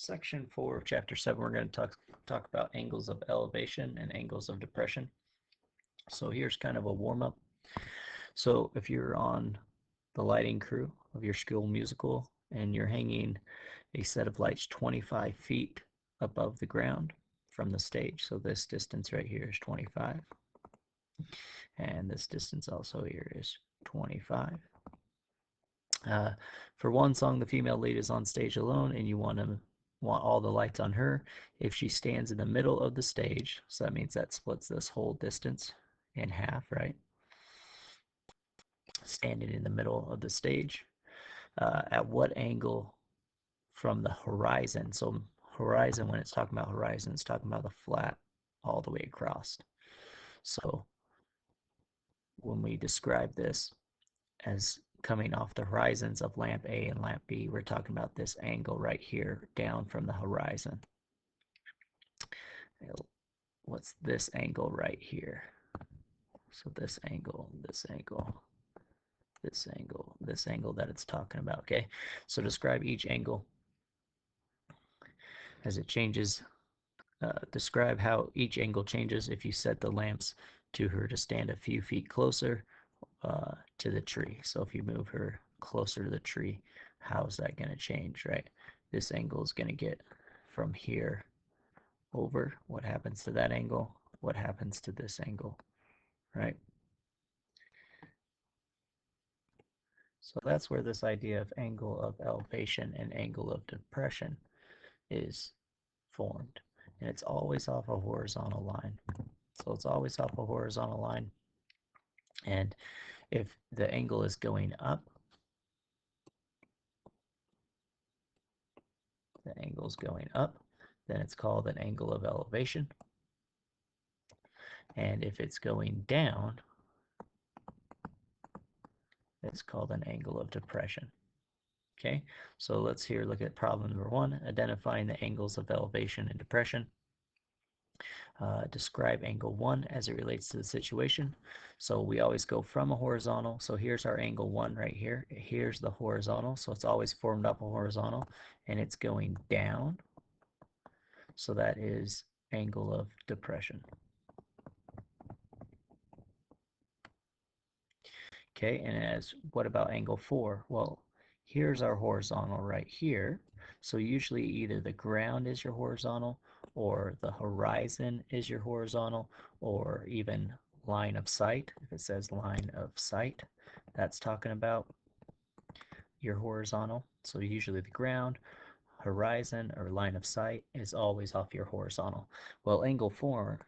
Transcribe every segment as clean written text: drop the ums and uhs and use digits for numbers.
section 4 of chapter 7, we're going to talk about angles of elevation and angles of depression. So here's kind of a warm-up. So if you're on the lighting crew of your school musical and you're hanging a set of lights 25 feet above the ground from the stage, so this distance right here is 25, and this distance also here is 25. For one song, the female lead is on stage alone, and you want all the lights on her. If she stands in the middle of the stage, so that means that splits this whole distance in half, right? Standing in the middle of the stage. At what angle from the horizon? So horizon, when it's talking about horizon, it's talking about the flat all the way across. So when we describe this as coming off the horizons of lamp A and lamp B, we're talking about this angle right here down from the horizon. What's this angle right here? So this angle, this angle, this angle, this angle that it's talking about, okay? So describe each angle as it changes. Describe how each angle changes if you set the lamps to her to stand a few feet closer to the tree. So if you move her closer to the tree, how is that going to change, right? This angle is going to get from here over. What happens to that angle? What happens to this angle, right? So that's where this idea of angle of elevation and angle of depression is formed. And it's always off a horizontal line. So it's always off a horizontal line. And if the angle is going up, the angle is going up, then it's called an angle of elevation. And if it's going down, it's called an angle of depression. Okay, so let's here look at problem number 1, identifying the angles of elevation and depression. Describe angle 1 as it relates to the situation. So we always go from a horizontal. So here's our angle 1 right here. Here's the horizontal. So it's always formed up a horizontal, and it's going down. So that is angle of depression. Okay, and as what about angle 4? Well, here's our horizontal right here. So usually either the ground is your horizontal, or the horizon is your horizontal, or even line of sight. If it says line of sight, that's talking about your horizontal. So usually the ground, horizon, or line of sight is always off your horizontal. Well, angle 4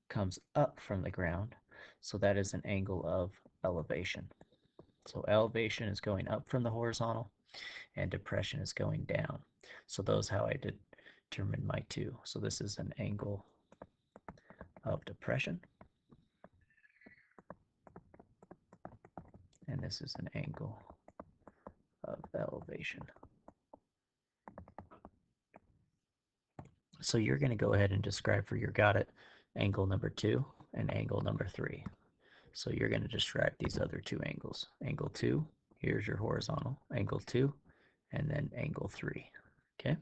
comes up from the ground, so that is an angle of elevation. So elevation is going up from the horizontal, and depression is going down. So those how I determine my two. So this is an angle of depression, and this is an angle of elevation. So you're going to go ahead and describe for your got it angle number 2 and angle number 3. So you're going to describe these other two angles. Angle 2, here's your horizontal, angle 2, and then angle 3. Okay?